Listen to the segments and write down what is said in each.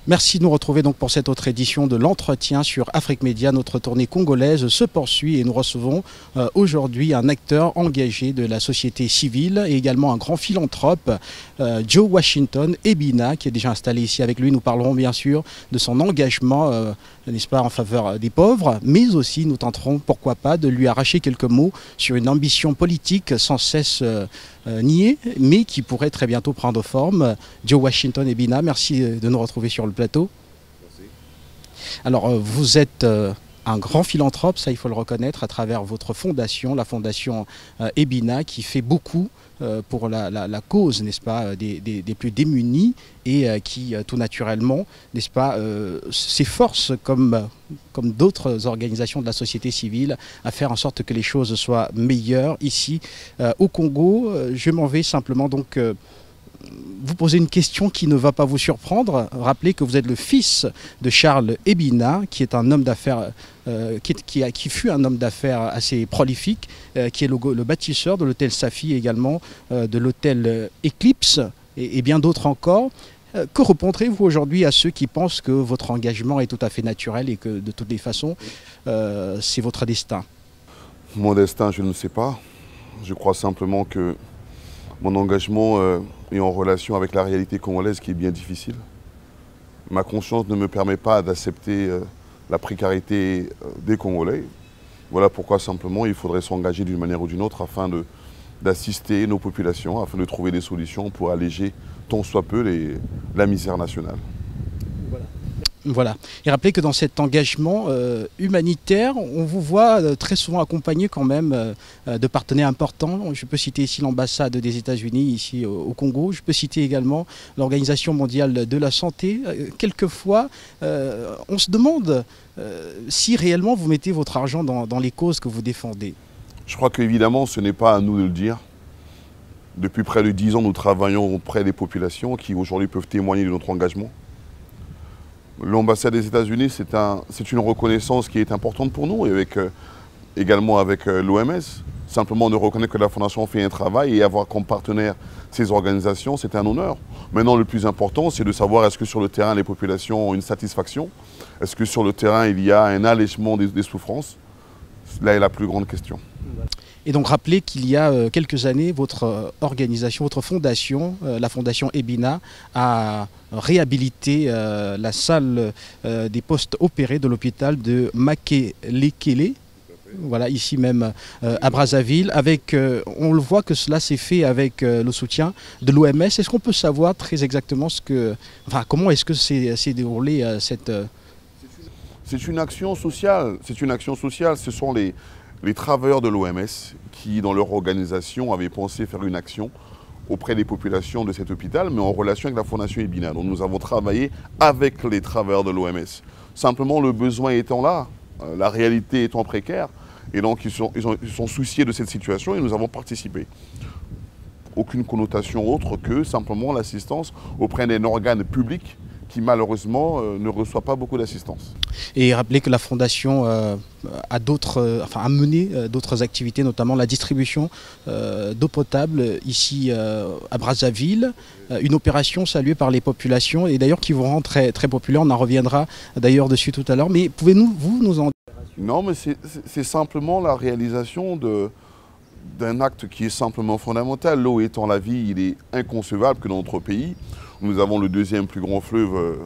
Merci de nous retrouver donc pour cette autre édition de l'entretien sur Afrique Média. Notre tournée congolaise se poursuit et nous recevons aujourd'hui un acteur engagé de la société civile et également un grand philanthrope, Joe Washington Ebina, qui est déjà installé ici avec lui. Nous parlerons bien sûr de son engagement, n'est-ce pas, en faveur des pauvres, mais aussi nous tenterons, pourquoi pas, de lui arracher quelques mots sur une ambition politique sans cesse niée, mais qui pourrait très bientôt prendre forme. Joe Washington Ebina, merci de nous retrouver sur le plateau. Merci. Alors, vous êtes un grand philanthrope, ça il faut le reconnaître, à travers votre fondation, la fondation Ebina, qui fait beaucoup pour la cause, n'est-ce pas, des plus démunis et qui, tout naturellement, n'est-ce pas, s'efforce, comme d'autres organisations de la société civile, à faire en sorte que les choses soient meilleures ici au Congo. Je m'en vais simplement donc vous poser une question qui ne va pas vous surprendre. Rappelez que vous êtes le fils de Charles Ebina, qui est un homme d'affaires, qui fut un homme d'affaires assez prolifique, qui est le bâtisseur de l'hôtel Safi et également de l'hôtel Eclipse et bien d'autres encore. Que répondrez-vous aujourd'hui à ceux qui pensent que votre engagement est tout à fait naturel et que de toutes les façons, c'est votre destin? Mon destin, je ne sais pas. Je crois simplement que mon engagement est en relation avec la réalité congolaise qui est bien difficile. Ma conscience ne me permet pas d'accepter la précarité des Congolais. Voilà pourquoi simplement il faudrait s'engager d'une manière ou d'une autre afin d'assister nos populations, afin de trouver des solutions pour alléger tant soit peu la misère nationale. Voilà. Et rappelez que dans cet engagement humanitaire, on vous voit très souvent accompagné quand même de partenaires importants. Je peux citer ici l'ambassade des États-Unis ici au Congo. Je peux citer également l'Organisation mondiale de la santé. Quelquefois, on se demande si réellement vous mettez votre argent dans les causes que vous défendez. Je crois qu'évidemment, ce n'est pas à nous de le dire. Depuis près de 10 ans, nous travaillons auprès des populations qui aujourd'hui peuvent témoigner de notre engagement. L'ambassade des États-Unis, c'est une reconnaissance qui est importante pour nous, et également avec l'OMS. Simplement de reconnaître que la Fondation fait un travail et avoir comme partenaire ces organisations, c'est un honneur. Maintenant, le plus important, c'est de savoir est-ce que sur le terrain, les populations ont une satisfaction? Est-ce que sur le terrain, il y a un allègement des souffrances? Là est la plus grande question. Et donc rappelez qu'il y a quelques années, votre organisation, votre fondation, la fondation Ebina, a réhabilité la salle des postes opérés de l'hôpital de Makelekele. Voilà, ici même à Brazzaville. On le voit que cela s'est fait avec le soutien de l'OMS. Est-ce qu'on peut savoir très exactement comment est-ce que s'est déroulé cette... C'est une action sociale. C'est une action sociale. Ce sont les travailleurs de l'OMS qui, dans leur organisation, avaient pensé faire une action auprès des populations de cet hôpital, mais en relation avec la Fondation Ebina. Donc nous avons travaillé avec les travailleurs de l'OMS. Simplement, le besoin étant là, la réalité étant précaire, et donc ils sont souciés de cette situation et nous avons participé. Aucune connotation autre que simplement l'assistance auprès d'un organe public qui malheureusement ne reçoit pas beaucoup d'assistance. Et rappelez que la Fondation a mené d'autres activités, notamment la distribution d'eau potable ici à Brazzaville, une opération saluée par les populations et d'ailleurs qui vous rend très, très populaire. On en reviendra d'ailleurs dessus tout à l'heure. Mais pouvez-vous nous en dire? Non, mais c'est simplement la réalisation d'un acte qui est simplement fondamental. L'eau étant la vie, il est inconcevable que dans notre pays, nous avons le deuxième plus grand fleuve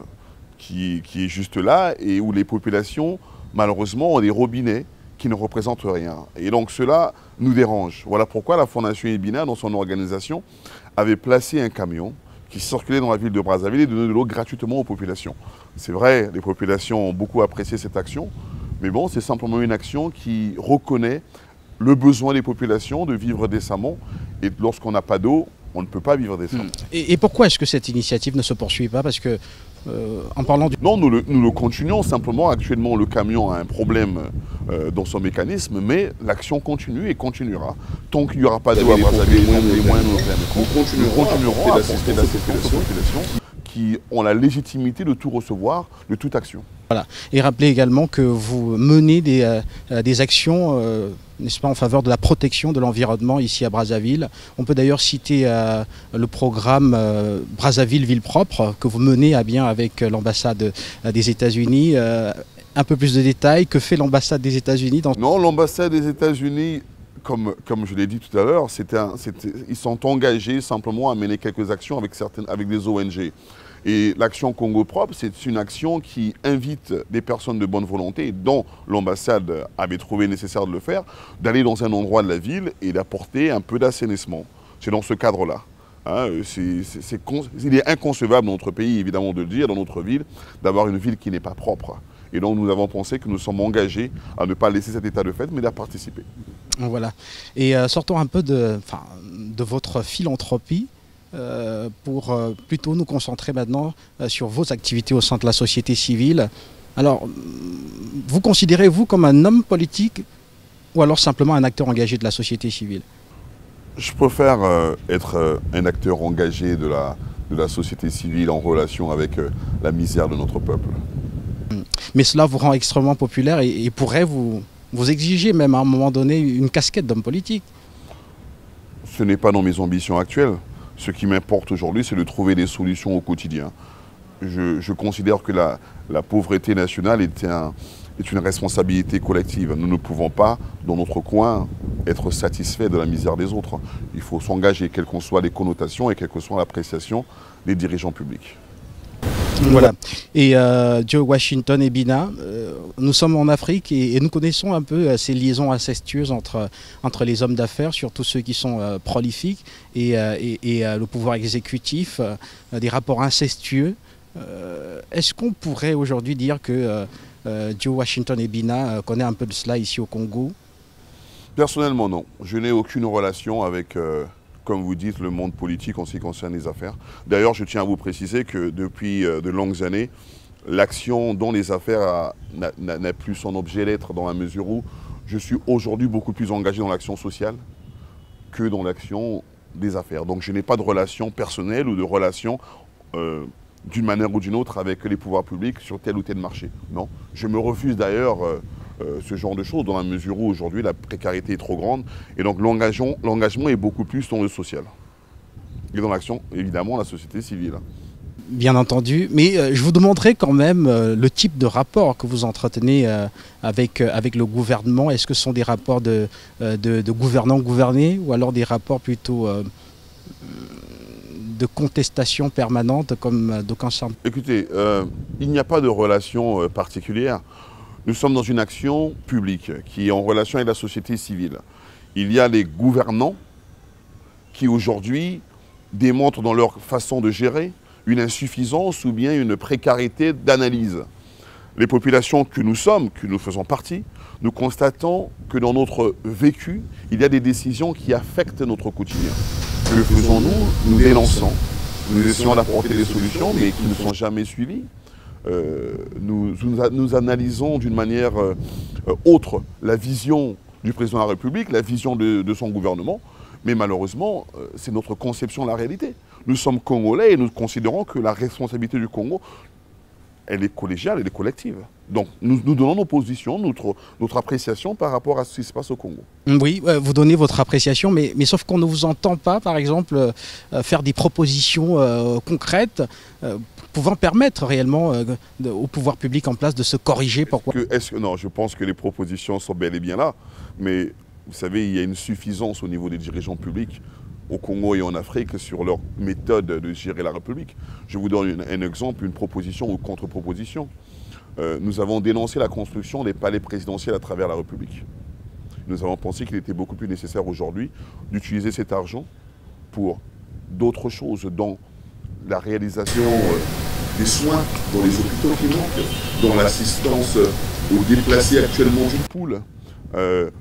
qui est juste là et où les populations, malheureusement, ont des robinets qui ne représentent rien. Et donc cela nous dérange. Voilà pourquoi la Fondation Ebina, dans son organisation, avait placé un camion qui circulait dans la ville de Brazzaville et donnait de l'eau gratuitement aux populations. C'est vrai, les populations ont beaucoup apprécié cette action, mais bon, c'est simplement une action qui reconnaît le besoin des populations de vivre décemment. Et lorsqu'on n'a pas d'eau, on ne peut pas vivre décemment. Et pourquoi est-ce que cette initiative ne se poursuit pas? Parce que, en parlant du... Non, nous le continuons. Simplement, actuellement, le camion a un problème dans son mécanisme, mais l'action continue et continuera. Tant qu'il n'y aura pas d'eau à Brazzaville, les moyens nous le permettront. Nous continuerons à assister à ces populations qui ont la légitimité de tout recevoir, de toute action. Voilà. Et rappelez également que vous menez des actions, n'est-ce pas, en faveur de la protection de l'environnement ici à Brazzaville. On peut d'ailleurs citer le programme Brazzaville Ville Propre que vous menez à bien avec l'ambassade des États-Unis. Un peu plus de détails, que fait l'ambassade des États-Unis dans... Non, l'ambassade des États-Unis, comme je l'ai dit tout à l'heure, ils sont engagés simplement à mener quelques actions avec des ONG. Et l'action Congo Propre, c'est une action qui invite des personnes de bonne volonté, dont l'ambassade avait trouvé nécessaire de le faire, d'aller dans un endroit de la ville et d'apporter un peu d'assainissement. C'est dans ce cadre-là. Hein, il est inconcevable dans notre pays, évidemment, de le dire, dans notre ville, d'avoir une ville qui n'est pas propre. Et donc nous avons pensé que nous sommes engagés à ne pas laisser cet état de fait, mais à participer. Voilà. Et sortons un peu de votre philanthropie pour plutôt nous concentrer maintenant sur vos activités au sein de la société civile. Alors, vous considérez-vous comme un homme politique ou alors simplement un acteur engagé de la société civile? Je préfère être un acteur engagé de la société civile en relation avec la misère de notre peuple. Mais cela vous rend extrêmement populaire et pourrait vous exiger même à un moment donné une casquette d'homme politique. Ce n'est pas dans mes ambitions actuelles. Ce qui m'importe aujourd'hui, c'est de trouver des solutions au quotidien. Je considère que la pauvreté nationale est une responsabilité collective. Nous ne pouvons pas, dans notre coin, être satisfaits de la misère des autres. Il faut s'engager, quelles qu'en soient les connotations et quelle que soit l'appréciation des dirigeants publics. Voilà. Et Joe Washington et Bina, nous sommes en Afrique et nous connaissons un peu ces liaisons incestueuses entre les hommes d'affaires, surtout ceux qui sont prolifiques, et le pouvoir exécutif, des rapports incestueux. Est-ce qu'on pourrait aujourd'hui dire que Joe Washington et Bina connaît un peu de cela ici au Congo? Personnellement, non. Je n'ai aucune relation avec... comme vous dites, le monde politique en ce qui concerne les affaires. D'ailleurs, je tiens à vous préciser que depuis de longues années, l'action dans les affaires n'a plus son objet d'être dans la mesure où je suis aujourd'hui beaucoup plus engagé dans l'action sociale que dans l'action des affaires. Donc je n'ai pas de relation personnelle ou de relation d'une manière ou d'une autre avec les pouvoirs publics sur tel ou tel marché. Non. Je me refuse d'ailleurs ce genre de choses dans la mesure où aujourd'hui la précarité est trop grande et donc l'engagement est beaucoup plus dans le social et dans l'action évidemment la société civile. Bien entendu, mais je vous demanderai quand même le type de rapport que vous entretenez avec le gouvernement. Est-ce que ce sont des rapports de gouvernants-gouvernés ou alors des rapports plutôt de contestation permanente comme d'aucuns semblent? Écoutez, il n'y a pas de relation particulière. Nous sommes dans une action publique qui est en relation avec la société civile. Il y a les gouvernants qui aujourd'hui démontrent dans leur façon de gérer une insuffisance ou bien une précarité d'analyse. Les populations que nous sommes, que nous faisons partie, nous constatons que dans notre vécu, il y a des décisions qui affectent notre quotidien. Que faisons-nous? Nous dénonçons, nous essayons d'apporter des solutions, mais qui ne sont jamais suivies. Nous analysons d'une manière autre la vision du président de la République, la vision de son gouvernement, mais malheureusement, c'est notre conception de la réalité. Nous sommes Congolais et nous considérons que la responsabilité du Congo, elle est collégiale, elle est collective. Donc nous donnons nos positions, notre appréciation par rapport à ce qui se passe au Congo. Oui, vous donnez votre appréciation, mais sauf qu'on ne vous entend pas, par exemple, faire des propositions concrètes pouvant permettre réellement au pouvoir public en place de se corriger. Pourquoi? Non, je pense que les propositions sont bel et bien là, mais vous savez, il y a une suffisance au niveau des dirigeants publics au Congo et en Afrique sur leur méthode de gérer la République. Je vous donne un exemple, une proposition ou contre-proposition. Nous avons dénoncé la construction des palais présidentiels à travers la République. Nous avons pensé qu'il était beaucoup plus nécessaire aujourd'hui d'utiliser cet argent pour d'autres choses, dont la réalisation des soins dans les hôpitaux qui manquent, dans l'assistance aux déplacés actuellement d'une poule,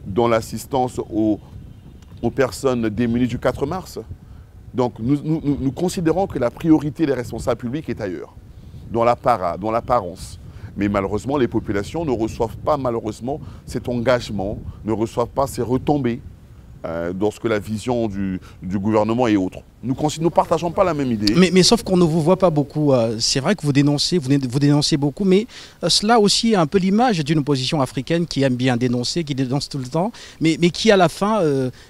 dans l'assistance aux personnes démunies du 4 mars. Donc nous considérons que la priorité des responsables publics est ailleurs, dans l'apparence. Mais malheureusement, les populations ne reçoivent pas malheureusement cet engagement, ne reçoivent pas ces retombées lorsque la vision du gouvernement est autre. Nous ne partageons pas la même idée. Mais sauf qu'on ne vous voit pas beaucoup. C'est vrai que vous dénoncez beaucoup, mais cela aussi est un peu l'image d'une opposition africaine qui aime bien dénoncer, qui dénonce tout le temps, mais qui à la fin,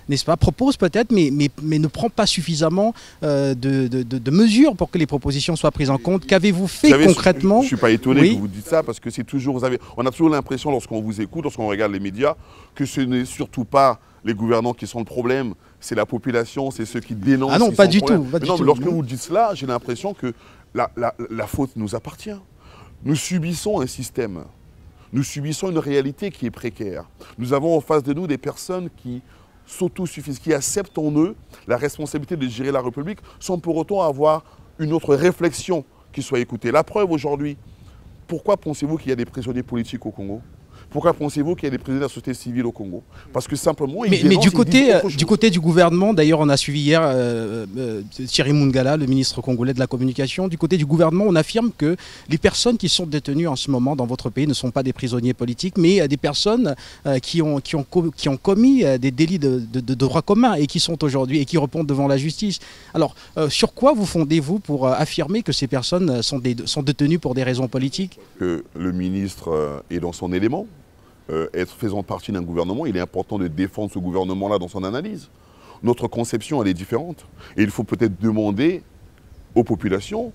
n'est-ce pas, propose peut-être, mais ne prend pas suffisamment de mesures pour que les propositions soient prises en compte. Qu'avez-vous fait concrètement? Je ne suis pas étonné que vous dites ça, parce que c'est toujours, on a toujours l'impression lorsqu'on vous écoute, lorsqu'on regarde les médias, que ce n'est surtout pas les gouvernants qui sont le problème, c'est la population, c'est ceux qui dénoncent. Ah non, pas du tout. Mais lorsque vous dites cela, j'ai l'impression que la faute nous appartient. Nous subissons un système, nous subissons une réalité qui est précaire. Nous avons en face de nous des personnes qui s'autosuffisent, qui acceptent en eux la responsabilité de gérer la République sans pour autant avoir une autre réflexion qui soit écoutée. La preuve aujourd'hui, pourquoi pensez-vous qu'il y a des prisonniers politiques au Congo ? Pourquoi pensez-vous qu'il y a des prisonniers de la société civile au Congo? Parce que simplement, mais du côté du gouvernement, d'ailleurs on a suivi hier Thierry Mungala, le ministre congolais de la communication, du côté du gouvernement on affirme que les personnes qui sont détenues en ce moment dans votre pays ne sont pas des prisonniers politiques, mais des personnes qui ont commis des délits de droit commun et qui sont aujourd'hui et qui répondent devant la justice. Alors sur quoi vous fondez-vous pour affirmer que ces personnes sont détenues pour des raisons politiques? Que le ministre est dans son élément. Faisant partie d'un gouvernement, il est important de défendre ce gouvernement-là dans son analyse. Notre conception, elle est différente. Et il faut peut-être demander aux populations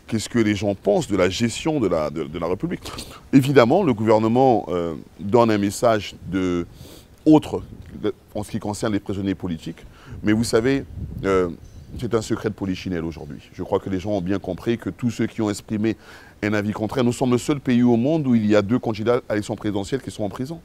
qu'est-ce que les gens pensent de la gestion de la République. Évidemment, le gouvernement donne un message autre en ce qui concerne les prisonniers politiques. Mais vous savez, c'est un secret de polichinelle aujourd'hui. Je crois que les gens ont bien compris que tous ceux qui ont exprimé un avis contraire, nous sommes le seul pays au monde où il y a 2 candidats à l'élection présidentielle qui sont en prison.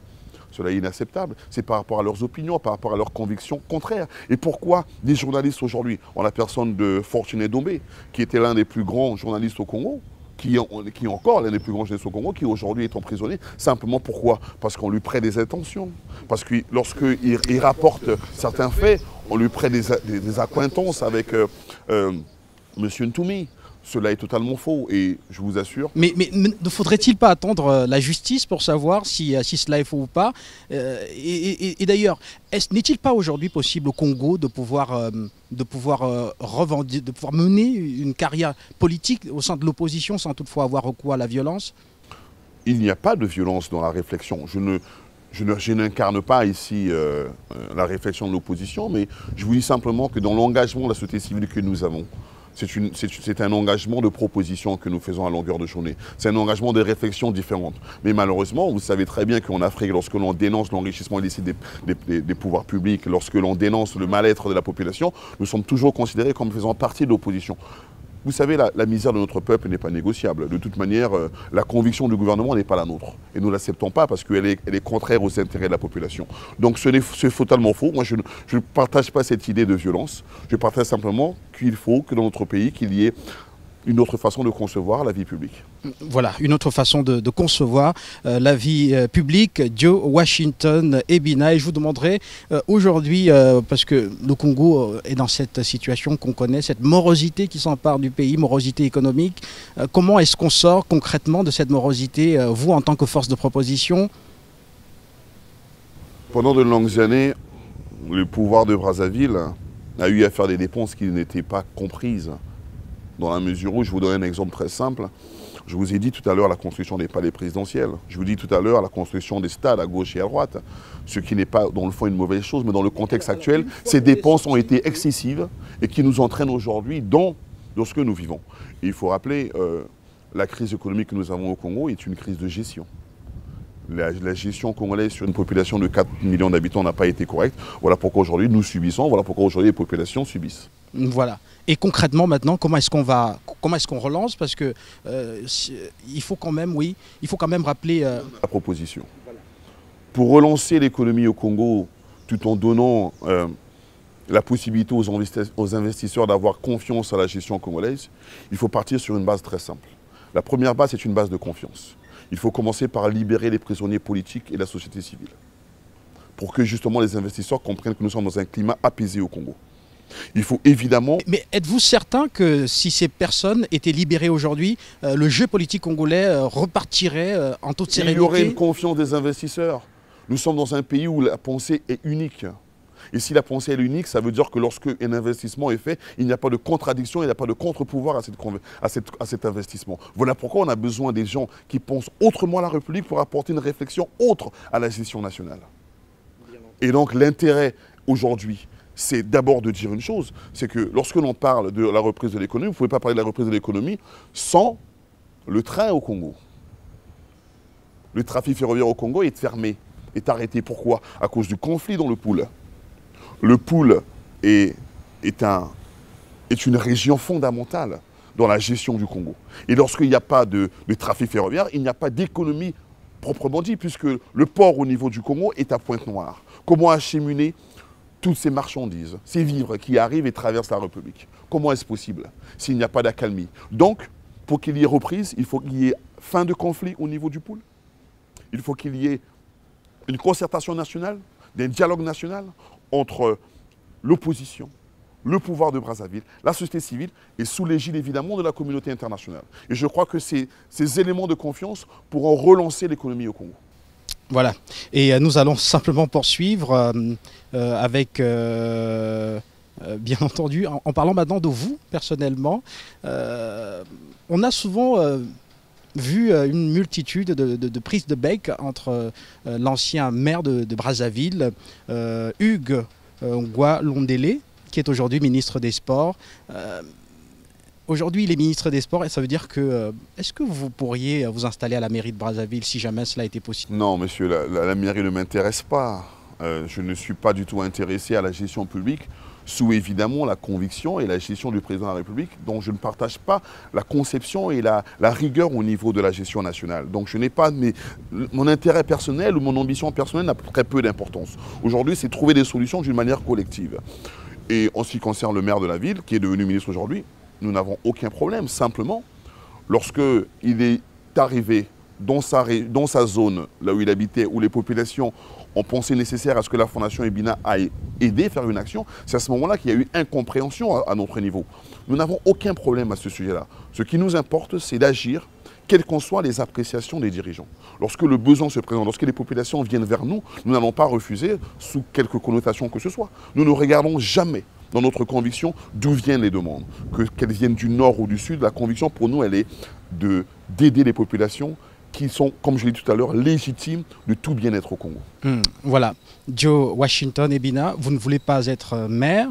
Cela est inacceptable. C'est par rapport à leurs opinions, par rapport à leurs convictions contraires. Et pourquoi des journalistes aujourd'hui, en la personne de Fortuné Dombé, qui était l'un des plus grands journalistes au Congo, qui est encore l'un des plus grands journalistes au Congo, qui aujourd'hui est emprisonné, simplement pourquoi? Parce qu'on lui prête des intentions. Parce que lorsqu'il rapporte certains faits, on lui prête des accointances avec M. Ntoumi. Cela est totalement faux et je vous assure... Mais ne faudrait-il pas attendre la justice pour savoir si cela est faux ou pas? Et d'ailleurs, n'est-il pas aujourd'hui possible au Congo de pouvoir mener une carrière politique au sein de l'opposition sans toutefois avoir recours à la violence? Il n'y a pas de violence dans la réflexion. Je n'incarne pas ici la réflexion de l'opposition, mais je vous dis simplement que dans l'engagement de la société civile que nous avons, c'est un engagement de proposition que nous faisons à longueur de journée. C'est un engagement de réflexion différente. Mais malheureusement, vous savez très bien qu'en Afrique, lorsque l'on dénonce l'enrichissement illicite des pouvoirs publics, lorsque l'on dénonce le mal-être de la population, nous sommes toujours considérés comme faisant partie de l'opposition. Vous savez, la misère de notre peuple n'est pas négociable. De toute manière, la conviction du gouvernement n'est pas la nôtre. Et nous ne l'acceptons pas parce qu'elle est contraire aux intérêts de la population. Donc c'est totalement faux. Moi, je ne partage pas cette idée de violence. Je partage simplement qu'il faut que dans notre pays, qu'il y ait une autre façon de concevoir la vie publique. Voilà, une autre façon de concevoir la vie publique. Joe Washington Ebina, et je vous demanderai aujourd'hui, parce que le Congo est dans cette situation qu'on connaît, cette morosité qui s'empare du pays, morosité économique, comment est-ce qu'on sort concrètement de cette morosité, vous en tant que force de proposition? Pendant de longues années, le pouvoir de Brazzaville a eu à faire des dépenses qui n'étaient pas comprises. Dans la mesure où, je vous donne un exemple très simple, je vous ai dit tout à l'heure la construction des palais présidentiels, je vous dis tout à l'heure la construction des stades à gauche et à droite, ce qui n'est pas dans le fond une mauvaise chose, mais dans le contexte actuel, ces dépenses ont été excessives et qui nous entraînent aujourd'hui dans ce que nous vivons. Et il faut rappeler, la crise économique que nous avons au Congo est une crise de gestion. La gestion congolaise sur une population de 4 millions d'habitants n'a pas été correcte. Voilà pourquoi aujourd'hui nous subissons, voilà pourquoi aujourd'hui les populations subissent. Voilà. Et concrètement maintenant, comment est-ce qu'on relance? Parce que il faut quand même rappeler... La proposition. Pour relancer l'économie au Congo, tout en donnant la possibilité aux investisseurs d'avoir confiance à la gestion congolaise, il faut partir sur une base très simple. La première base, c'est une base de confiance. Il faut commencer par libérer les prisonniers politiques et la société civile, pour que justement les investisseurs comprennent que nous sommes dans un climat apaisé au Congo. Il faut évidemment... Mais êtes-vous certain que si ces personnes étaient libérées aujourd'hui, le jeu politique congolais repartirait en toute sérénité? Il y aurait une confiance des investisseurs. Nous sommes dans un pays où la pensée est unique. Et si la pensée est unique, ça veut dire que lorsque un investissement est fait, il n'y a pas de contradiction, il n'y a pas de contre-pouvoir à cet investissement. Voilà pourquoi on a besoin des gens qui pensent autrement à la République pour apporter une réflexion autre à la gestion nationale. Et donc l'intérêt aujourd'hui, c'est d'abord de dire une chose, c'est que lorsque l'on parle de la reprise de l'économie, vous ne pouvez pas parler de la reprise de l'économie sans le train au Congo. Le trafic ferroviaire au Congo est fermé, est arrêté. Pourquoi? À cause du conflit dans le Poul. Le Poul est une région fondamentale dans la gestion du Congo. Et lorsqu'il n'y a pas de trafic ferroviaire, il n'y a pas d'économie proprement dit, puisque le port au niveau du Congo est à Pointe-Noire. Comment acheminer toutes ces marchandises, ces vivres qui arrivent et traversent la République? Comment est-ce possible s'il n'y a pas d'accalmie? Donc, pour qu'il y ait reprise, il faut qu'il y ait fin de conflit au niveau du Poul. Il faut qu'il y ait une concertation nationale, un dialogue national entre l'opposition, le pouvoir de Brazzaville, la société civile et sous l'égide évidemment de la communauté internationale. Et je crois que ces éléments de confiance pourront relancer l'économie au Congo. Voilà. Et nous allons simplement poursuivre avec, bien entendu, en parlant maintenant de vous, personnellement. On a souvent vu une multitude de prises de bec entre l'ancien maire de Brazzaville, Hugues Ngoualondélé, qui est aujourd'hui ministre des Sports. Aujourd'hui, il est ministre des Sports et ça veut dire que... Est-ce que vous pourriez vous installer à la mairie de Brazzaville si jamais cela était possible? Non, monsieur, la mairie ne m'intéresse pas. Je ne suis pas du tout intéressé à la gestion publique, sous évidemment la conviction et la gestion du président de la République, dont je ne partage pas la conception et la rigueur au niveau de la gestion nationale. Donc je n'ai pas... mon intérêt personnel ou mon ambition personnelle n'a très peu d'importance. Aujourd'hui, c'est trouver des solutions d'une manière collective. Et en ce qui concerne le maire de la ville, qui est devenu ministre aujourd'hui, nous n'avons aucun problème. Simplement, lorsqu'il est arrivé dans sa zone, là où il habitait, où les populations ont pensé nécessaire à ce que la Fondation Ebina aille aider, faire une action, c'est à ce moment-là qu'il y a eu incompréhension à notre niveau. Nous n'avons aucun problème à ce sujet-là. Ce qui nous importe, c'est d'agir, quelles qu'en soient les appréciations des dirigeants. Lorsque le besoin se présente, lorsque les populations viennent vers nous, nous n'allons pas refuser sous quelque connotation que ce soit. Nous ne regardons jamais dans notre conviction d'où viennent les demandes. Qu'elles viennent du nord ou du sud, la conviction pour nous, elle est d'aider les populations qui sont, comme je l'ai dit tout à l'heure, légitimes de tout bien-être au Congo. Voilà. Joe Washington Ebina, vous ne voulez pas être maire,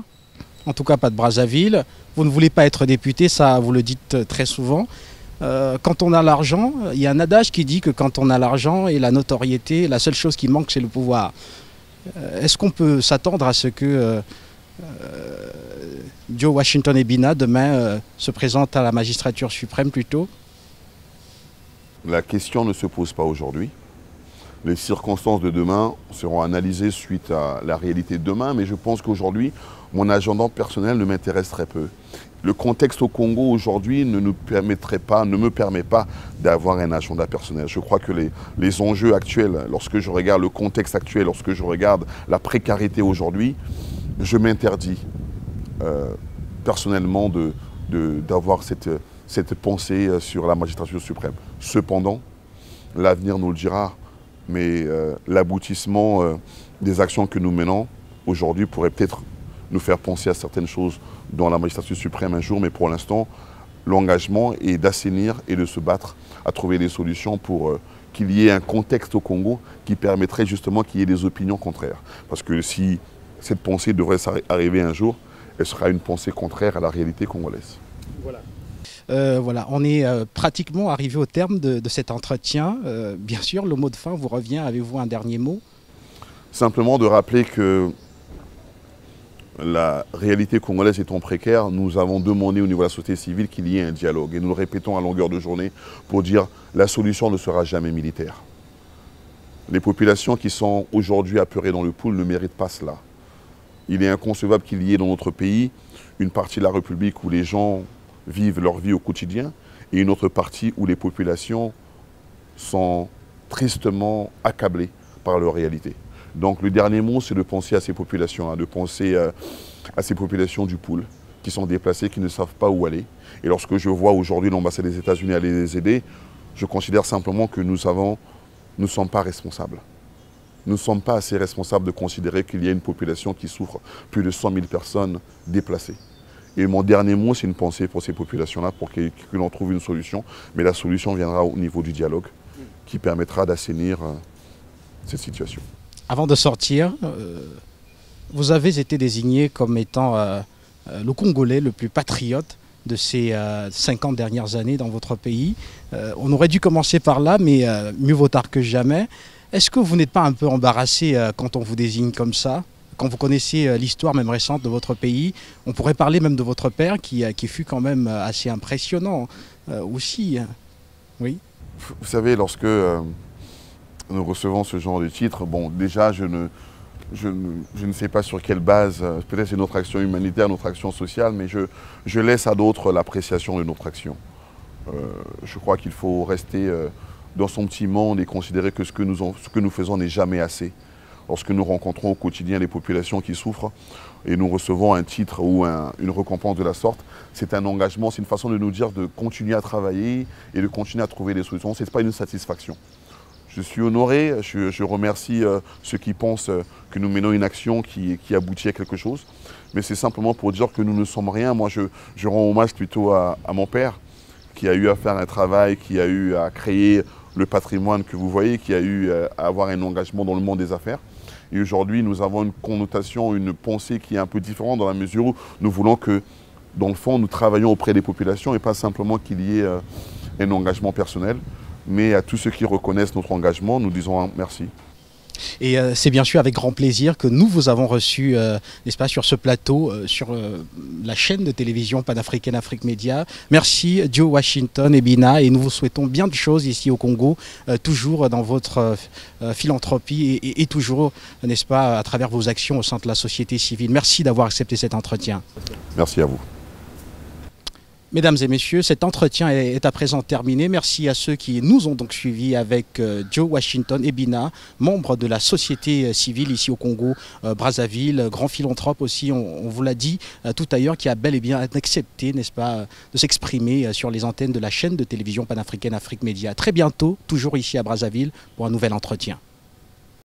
en tout cas pas de Brazzaville, vous ne voulez pas être député, ça vous le dites très souvent. Quand on a l'argent, il y a un adage qui dit que quand on a l'argent et la notoriété, la seule chose qui manque, c'est le pouvoir. Est-ce qu'on peut s'attendre à ce que Joe Washington Ebina demain se présente à la magistrature suprême plutôt? La question ne se pose pas aujourd'hui. Les circonstances de demain seront analysées suite à la réalité de demain, mais je pense qu'aujourd'hui, mon agenda personnel ne m'intéresse très peu. Le contexte au Congo aujourd'hui ne me permet pas d'avoir un agenda personnel. Je crois que les enjeux actuels, lorsque je regarde le contexte actuel, lorsque je regarde la précarité aujourd'hui, je m'interdis personnellement d'avoir cette pensée sur la magistrature suprême. Cependant, l'avenir nous le dira, mais l'aboutissement des actions que nous menons aujourd'hui pourrait peut-être nous faire penser à certaines choses dans la magistrature suprême un jour, mais pour l'instant, l'engagement est d'assainir et de se battre à trouver des solutions pour qu'il y ait un contexte au Congo qui permettrait justement qu'il y ait des opinions contraires. Parce que si cette pensée devrait arriver un jour, elle sera une pensée contraire à la réalité congolaise. Voilà. Voilà, on est pratiquement arrivé au terme de cet entretien. Bien sûr, le mot de fin vous revient. Avez-vous un dernier mot? Simplement de rappeler que la réalité congolaise étant précaire, nous avons demandé au niveau de la société civile qu'il y ait un dialogue. Et nous le répétons à longueur de journée pour dire que la solution ne sera jamais militaire. Les populations qui sont aujourd'hui apeurées dans le Poul ne méritent pas cela. Il est inconcevable qu'il y ait dans notre pays une partie de la République où les gens vivent leur vie au quotidien et une autre partie où les populations sont tristement accablées par leur réalité. Donc le dernier mot, c'est de penser à ces populations, de penser à ces populations du Poul qui sont déplacées, qui ne savent pas où aller. Et lorsque je vois aujourd'hui l'ambassade des États-Unis aller les aider, je considère simplement que nous ne sommes pas responsables. nous ne sommes pas assez responsables de considérer qu'il y a une population qui souffre, plus de 100 000 personnes déplacées. Et mon dernier mot, c'est une pensée pour ces populations-là, pour que l'on trouve une solution. Mais la solution viendra au niveau du dialogue, qui permettra d'assainir cette situation. Avant de sortir, vous avez été désigné comme étant le Congolais le plus patriote de ces 50 dernières années dans votre pays. On aurait dû commencer par là, mais mieux vaut tard que jamais. Est-ce que vous n'êtes pas un peu embarrassé quand on vous désigne comme ça? Quand vous connaissez l'histoire même récente de votre pays, on pourrait parler même de votre père qui fut quand même assez impressionnant aussi. Oui. Vous savez, lorsque nous recevons ce genre de titre, bon, déjà, je ne sais pas sur quelle base, peut-être c'est notre action humanitaire, notre action sociale, mais je laisse à d'autres l'appréciation de notre action. Je crois qu'il faut rester dans son petit monde et considérer que ce que nous faisons n'est jamais assez. Lorsque nous rencontrons au quotidien les populations qui souffrent et nous recevons un titre ou une récompense de la sorte, c'est un engagement, c'est une façon de nous dire de continuer à travailler et de continuer à trouver des solutions. Ce n'est pas une satisfaction. Je suis honoré, je remercie ceux qui pensent que nous menons une action qui aboutit à quelque chose. Mais c'est simplement pour dire que nous ne sommes rien. Moi, je rends hommage plutôt à mon père, qui a eu à faire un travail, qui a eu à créer le patrimoine que vous voyez, qui a eu à avoir un engagement dans le monde des affaires. Et aujourd'hui, nous avons une connotation, une pensée qui est un peu différente dans la mesure où nous voulons que, dans le fond, nous travaillons auprès des populations et pas simplement qu'il y ait un engagement personnel. Mais à tous ceux qui reconnaissent notre engagement, nous disons merci. Et c'est bien sûr avec grand plaisir que nous vous avons reçu, n'est-ce pas, sur ce plateau, sur la chaîne de télévision panafricaine Afrique Média. Merci Joe Washington et Bina, et nous vous souhaitons bien de choses ici au Congo, toujours dans votre philanthropie et toujours, n'est-ce pas, à travers vos actions au sein de la société civile. Merci d'avoir accepté cet entretien. Merci à vous. Mesdames et messieurs, cet entretien est à présent terminé. Merci à ceux qui nous ont donc suivis avec Joe Washington et Bina, membres de la société civile ici au Congo, Brazzaville, grand philanthrope aussi, on vous l'a dit tout à l'heure, qui a bel et bien accepté, n'est-ce pas, de s'exprimer sur les antennes de la chaîne de télévision panafricaine Afrique Média. Très bientôt, toujours ici à Brazzaville, pour un nouvel entretien.